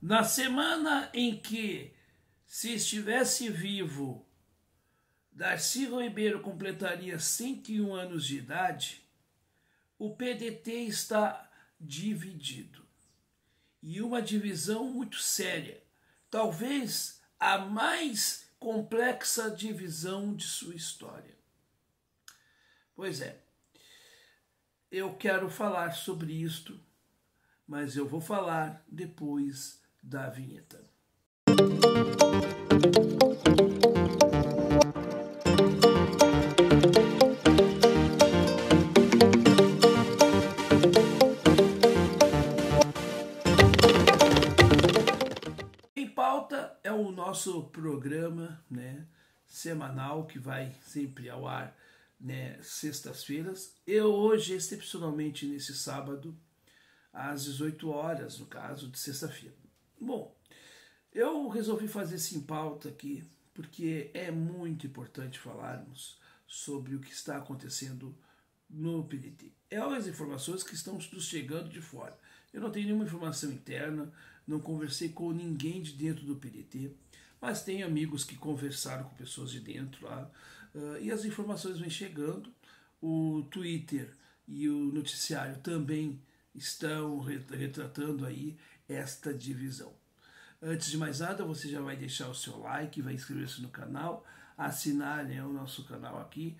Na semana em que, se estivesse vivo, Darcy Ribeiro completaria 101 anos de idade, o PDT está dividido. E uma divisão muito séria, talvez a mais complexa divisão de sua história. Pois é, eu quero falar sobre isto, mas eu vou falar depois da vinheta. Em Pauta é o nosso programa, semanal, que vai sempre ao ar, sextas-feiras. Eu hoje, excepcionalmente nesse sábado, às 18 horas, no caso de sexta-feira. Bom, eu resolvi fazer esse Em Pauta aqui porque é muito importante falarmos sobre o que está acontecendo no PDT. É as informações que estão nos chegando de fora. Eu não tenho nenhuma informação interna, não conversei com ninguém de dentro do PDT, mas tenho amigos que conversaram com pessoas de dentro lá, e as informações vêm chegando. O Twitter e o noticiário também estão retratando aí esta divisão. Antes de mais nada, você já vai deixar o seu like, vai inscrever-se no canal, assinar o nosso canal aqui,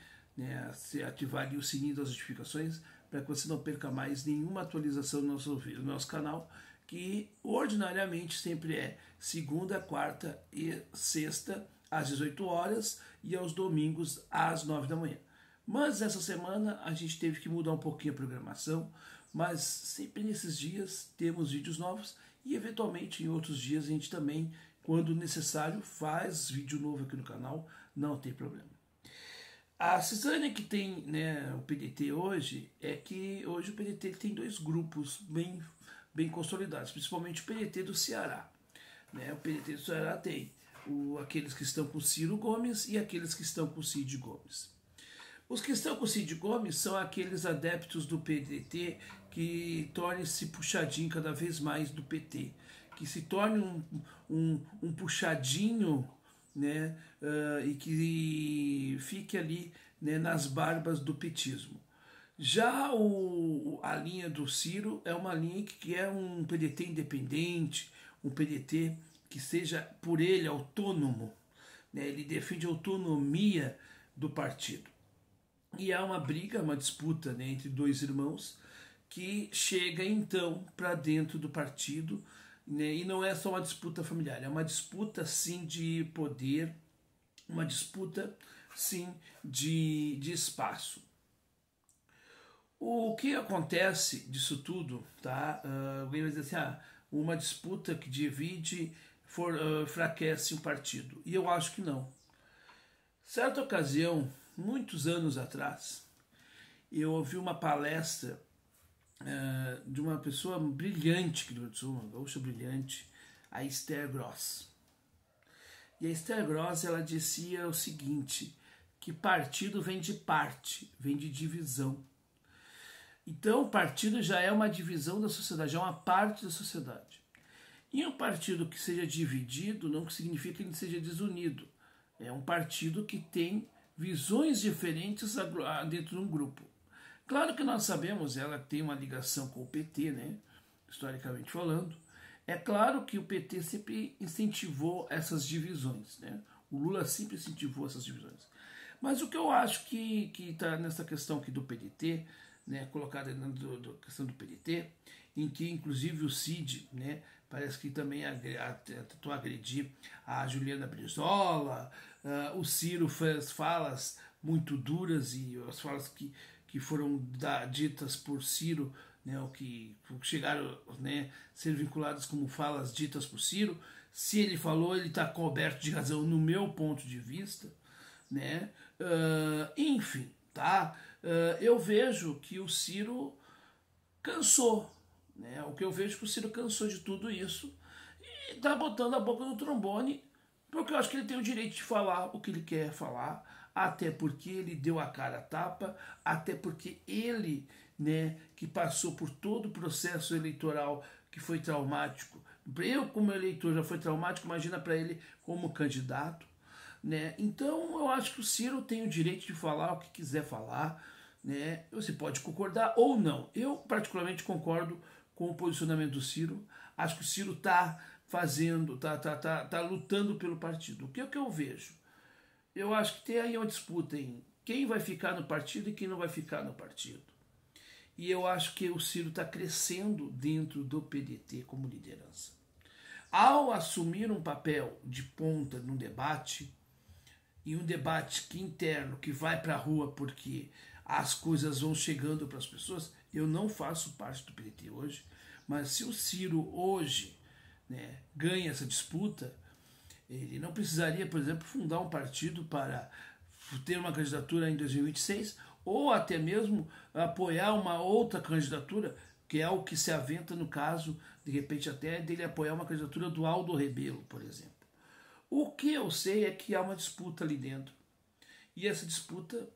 ativar ali o sininho das notificações para que você não perca mais nenhuma atualização do nosso canal, que ordinariamente sempre é segunda, quarta e sexta às 18 horas e aos domingos às 9 da manhã. Mas essa semana a gente teve que mudar um pouquinho a programação, mas sempre nesses dias temos vídeos novos e eventualmente em outros dias a gente também, quando necessário, faz vídeo novo aqui no canal, não tem problema. A cisânia que tem o PDT hoje é que hoje o PDT tem dois grupos bem consolidados, principalmente o PDT do Ceará. O PDT do Ceará tem aqueles que estão com Ciro Gomes e aqueles que estão com Cid Gomes. Os que estão com Cid Gomes são aqueles adeptos do PDT que tornem-se puxadinho cada vez mais do PT, que se torne um puxadinho, e que fique ali nas barbas do petismo. Já a linha do Ciro é uma linha que é um PDT independente, um PDT que seja por ele autônomo, ele defende a autonomia do partido. E há uma briga, uma disputa entre dois irmãos que chega então para dentro do partido, e não é só uma disputa familiar, é uma disputa sim de poder, uma disputa sim de espaço. O que acontece disso tudo, tá? Alguém vai dizer assim, uma disputa que divide enfraquece o partido. E eu acho que não. Certa ocasião, muitos anos atrás, eu ouvi uma palestra de uma pessoa brilhante aqui do Rio Grande do Sul, uma gaúcha brilhante, a Esther Gross. E a Esther Gross, ela dizia o seguinte, que partido vem de parte, vem de divisão. Então o partido já é uma divisão da sociedade, já é uma parte da sociedade. E um partido que seja dividido não significa que ele seja desunido. É um partido que tem visões diferentes dentro de um grupo. Claro que nós sabemos, ela tem uma ligação com o PT, historicamente falando. É claro que o PT sempre incentivou essas divisões, O Lula sempre incentivou essas divisões. Mas o que eu acho que está nessa questão aqui do PDT, colocada dentro da questão do PDT, em que inclusive o Cid, parece que também tentou agredir a Juliana Brizola, o Ciro fez falas muito duras, e as falas que foram ditas por Ciro, o que chegaram a ser vinculadas como falas ditas por Ciro. Se ele falou, ele está coberto de razão no meu ponto de vista, enfim, tá? Eu vejo que o Ciro cansou, o que eu vejo que o Ciro cansou de tudo isso e está botando a boca no trombone, porque eu acho que ele tem o direito de falar o que ele quer falar, até porque ele deu a cara a tapa, até porque ele, que passou por todo o processo eleitoral que foi traumático, Eu, como eleitor, já foi traumático, imagina para ele como candidato, né? Então, eu acho que o Ciro tem o direito de falar o que quiser falar, né? Você pode concordar ou não. Eu, particularmente, concordo com o posicionamento do Ciro. Acho que o Ciro está fazendo, tá lutando pelo partido. O que eu vejo? Eu acho que tem aí uma disputa em quem vai ficar no partido e quem não vai ficar no partido. E eu acho que o Ciro está crescendo dentro do PDT como liderança. Ao assumir um papel de ponta num debate, e um debate que interno que vai para a rua porque as coisas vão chegando para as pessoas, eu não faço parte do PDT hoje, mas se o Ciro hoje, né, ganha essa disputa, ele não precisaria, por exemplo, fundar um partido para ter uma candidatura em 2026 ou até mesmo apoiar uma outra candidatura, que é o que se aventa no caso, de repente até dele apoiar uma candidatura do Aldo Rebelo, por exemplo. O que eu sei é que há uma disputa ali dentro. E essa disputa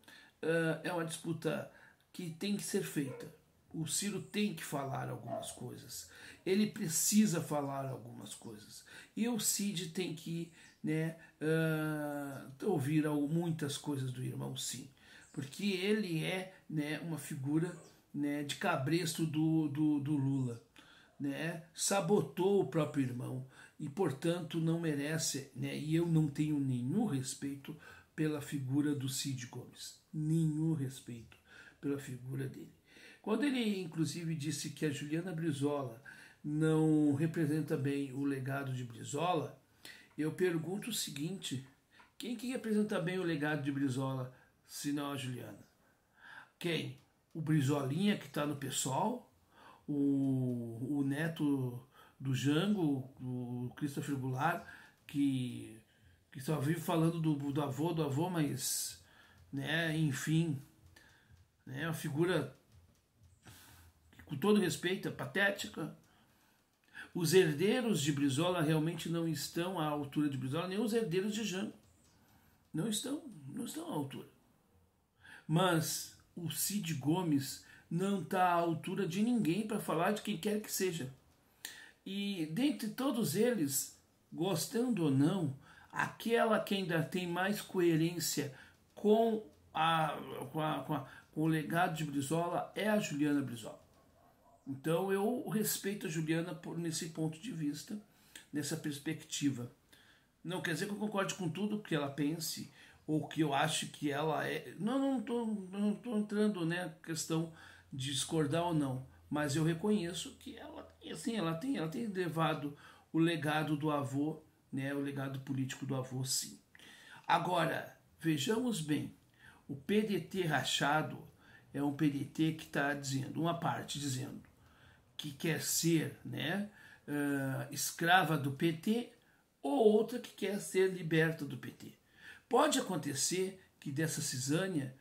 é uma disputa que tem que ser feita. O Ciro tem que falar algumas coisas. Ele precisa falar algumas coisas. E o Cid tem que, né, ouvir muitas coisas do irmão, sim. Porque ele é, né, uma figura, né, de cabresto do Lula. Né, sabotou o próprio irmão e, portanto, não merece, né, e eu não tenho nenhum respeito pela figura do Cid Gomes. Nenhum respeito pela figura dele. Quando ele, inclusive, disse que a Juliana Brizola não representa bem o legado de Brizola, eu pergunto o seguinte: quem que representa bem o legado de Brizola, se não a Juliana? Quem? O Brizolinha, que está no PSOL? O neto do Jango, o Christopher Goulart, que só vive falando do avô, mas, né, enfim, né, uma figura que, com todo respeito, é patética. Os herdeiros de Brizola realmente não estão à altura de Brizola, nem os herdeiros de Jango. Não estão à altura. Mas o Cid Gomes não está à altura de ninguém para falar de quem quer que seja. E dentre todos eles, gostando ou não, aquela que ainda tem mais coerência com o legado de Brizola é a Juliana Brizola. Então eu respeito a Juliana nesse ponto de vista, nessa perspectiva. Não quer dizer que eu concorde com tudo que ela pense ou que eu acho que ela é. Não estou entrando, né, questão de discordar ou não, mas eu reconheço que ela, assim, ela tem levado o legado do avô, né, o legado político do avô, sim. Agora, vejamos bem, o PDT rachado é um PDT que está dizendo, uma parte dizendo que quer ser, né, escrava do PT, ou outra que quer ser liberta do PT. Pode acontecer que dessa cisânia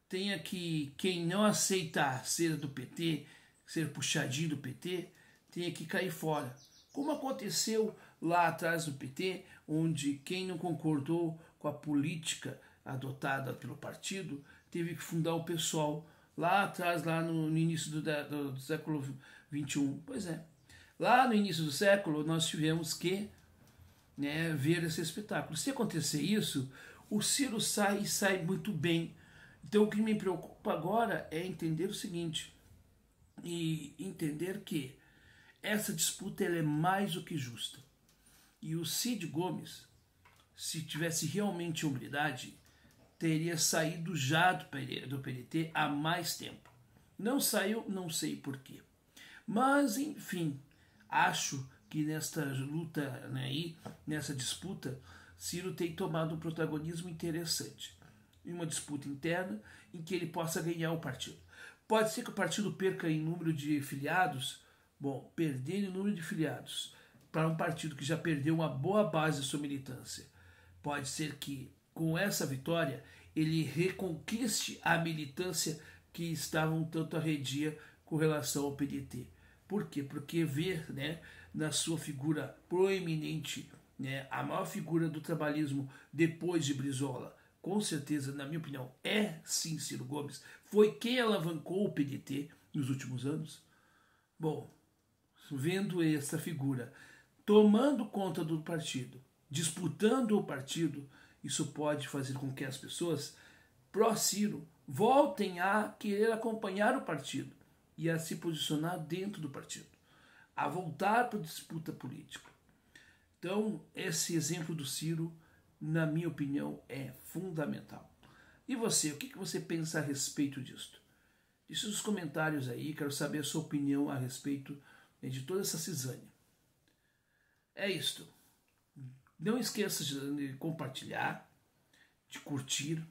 tenha que quem não aceitar ser do PT, ser puxadinho do PT, tenha que cair fora. Como aconteceu lá atrás no PT, onde quem não concordou com a política adotada pelo partido teve que fundar o PSOL lá atrás, lá no início do século XXI. Pois é, lá no início do século nós tivemos que, né, ver esse espetáculo. Se acontecer isso, o Ciro sai muito bem. Então o que me preocupa agora é entender o seguinte, e entender que essa disputa ela é mais do que justa. E o Cid Gomes, se tivesse realmente humildade, teria saído já do PDT há mais tempo. Não saiu, não sei porquê. Mas, enfim, acho que nesta luta, né, aí, nessa disputa, Ciro tem tomado um protagonismo interessante. Em uma disputa interna em que ele possa ganhar o partido. Pode ser que o partido perca em número de filiados. Bom, perder em número de filiados para um partido que já perdeu uma boa base de sua militância. Pode ser que, com essa vitória, ele reconquiste a militância que estava um tanto arredia com relação ao PDT. Por quê? Porque vê, né, na sua figura proeminente, né, a maior figura do trabalhismo depois de Brizola, com certeza, na minha opinião, é sim Ciro Gomes. Foi quem alavancou o PDT nos últimos anos. Bom, vendo essa figura tomando conta do partido, disputando o partido, isso pode fazer com que as pessoas pró-Ciro voltem a querer acompanhar o partido e a se posicionar dentro do partido, a voltar para a disputa política. Então, esse exemplo do Ciro, na minha opinião, é fundamental. E você, o que você pensa a respeito disso? Deixe nos comentários aí, quero saber a sua opinião a respeito de toda essa cisânia. É isto. Não esqueça de compartilhar, de curtir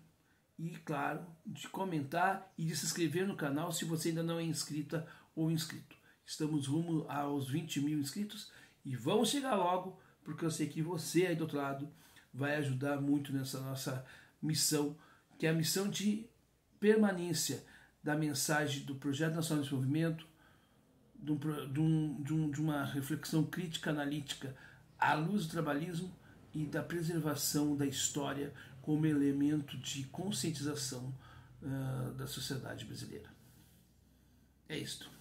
e, claro, de comentar e de se inscrever no canal se você ainda não é inscrita ou inscrito. Estamos rumo aos 20 mil inscritos e vamos chegar logo, porque eu sei que você aí do outro lado vai ajudar muito nessa nossa missão, que é a missão de permanência da mensagem do Projeto Nacional de Desenvolvimento, de uma reflexão crítica analítica à luz do trabalhismo e da preservação da história como elemento de conscientização da sociedade brasileira. É isto.